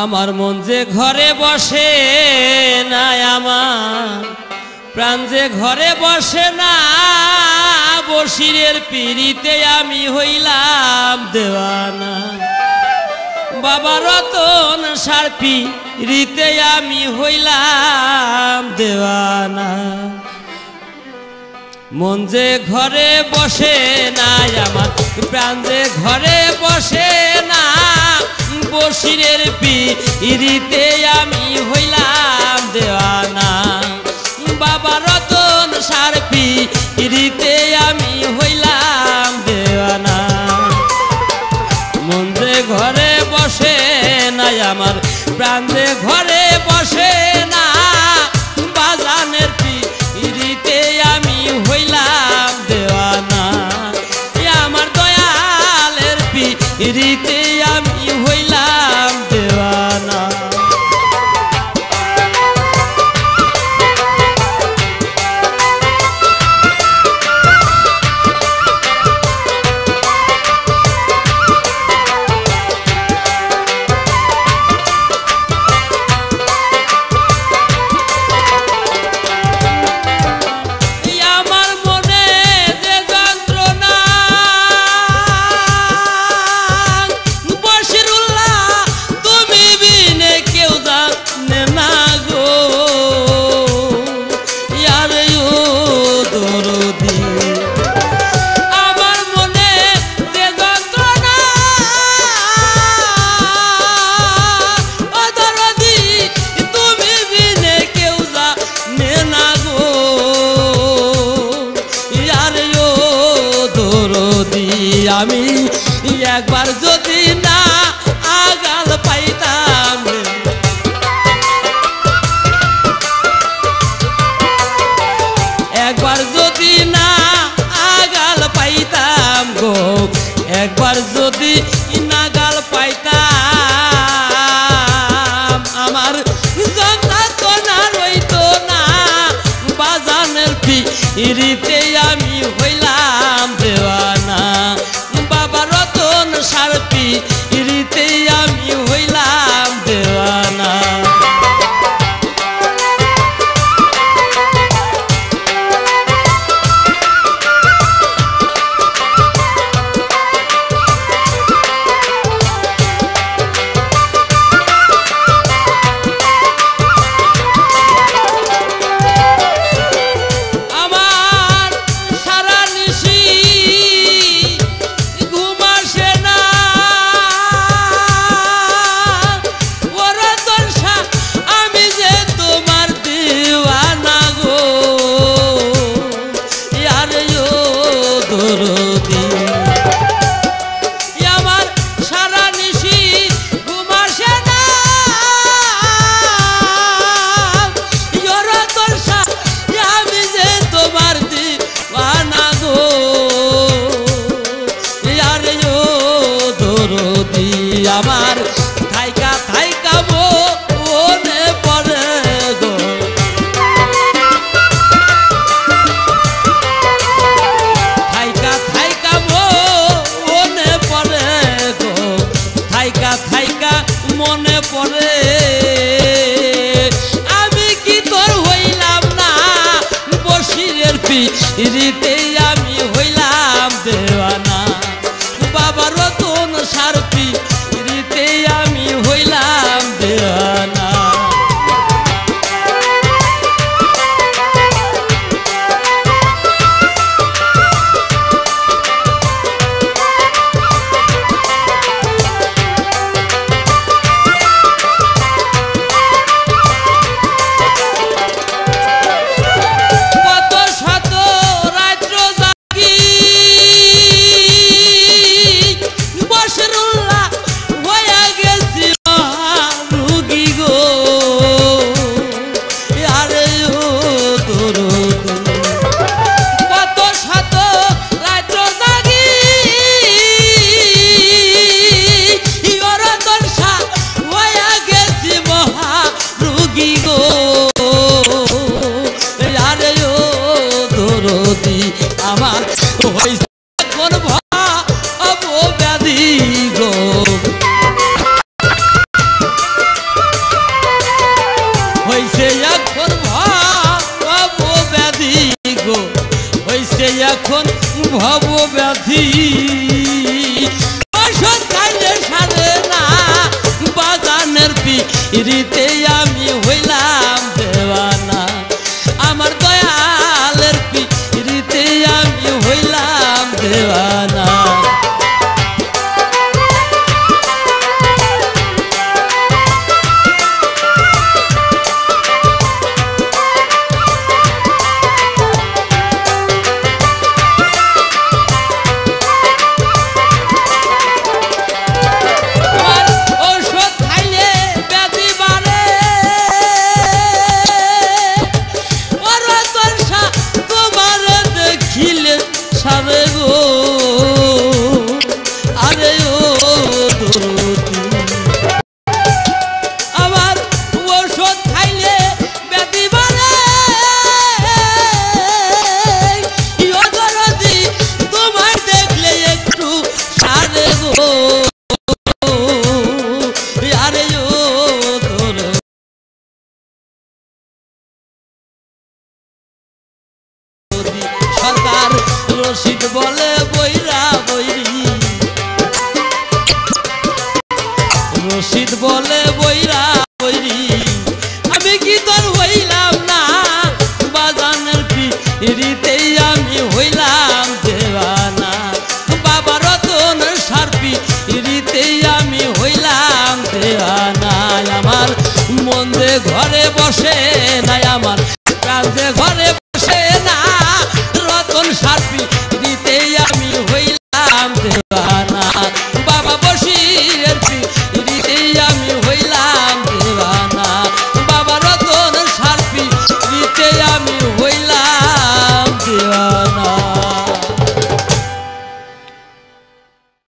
আমার মন যে ঘরে বসে না, আমার প্রাণ যে ঘরে বসে না, বশিরের পিড়িতে আমি হইলাম দেওয়ানা। বাবা রতন সার পিড়িতে আমি হইলাম দেওয়ানা। মন যে ঘরে বসে না, আমার প্রাণ যে ঘরে বসে না, বশিরের পিড়িতে আমি হইলাম দেওয়ানা। বাবা রতন সার পিড়িতে আমি হইলাম দেওয়ানা। মন যে ঘরে বসে না, আমার প্রাণ যে ঘরে বসে না, বাজানের পিড়িতে আমি হইলাম দেওয়ানা। আমার দয়ালের পিড়িতে আমি হইলাম দেওয়ানা। আমি একবার যদি না আগাল পাইতাম, একবার যদি না আগাল পাইতাম গো, একবার যদি নাগাল পাইতাম, আমার যন্ত্রণা রইতো না। বাজানের পিড়িতে আমি হইলাম দেওয়ানা। বাবা রতন সার পিড়িতে আমি হইলাম দেওয়ানা। আমার থাইকা থাইকা মনে পড়ে গো, থাইকা থাইকা মনে পড়ে গো, থাইকা থাইকা মনে পড়ে। আমি কি তোর হইলাম না, বশিরের পিড়িতে আমি হইলাম দেওয়ানা। বাবা রতন সার পিড়িতে আমি হইলাম দেওয়ানা। কত শত রাত্র জাগি দরদি আমার হইছে এখন ভবব্যাধি গো হইছে এখন ভবব্যাধি গো হইছে এখন ভবব্যাধি ওষুধ খাইলে সারে না বাগানের পিড়িতে আমি হইলাম দেওয়ানা আমার দয়ালের পিড়িতে আমি হইলাম দেওয়ানা রশিদ বলে বইরা বইরি রশিদ বলে বইরা বইরি আমি কি তোর হইলাম না বাজানের পিড়িতেই আমি হইলাম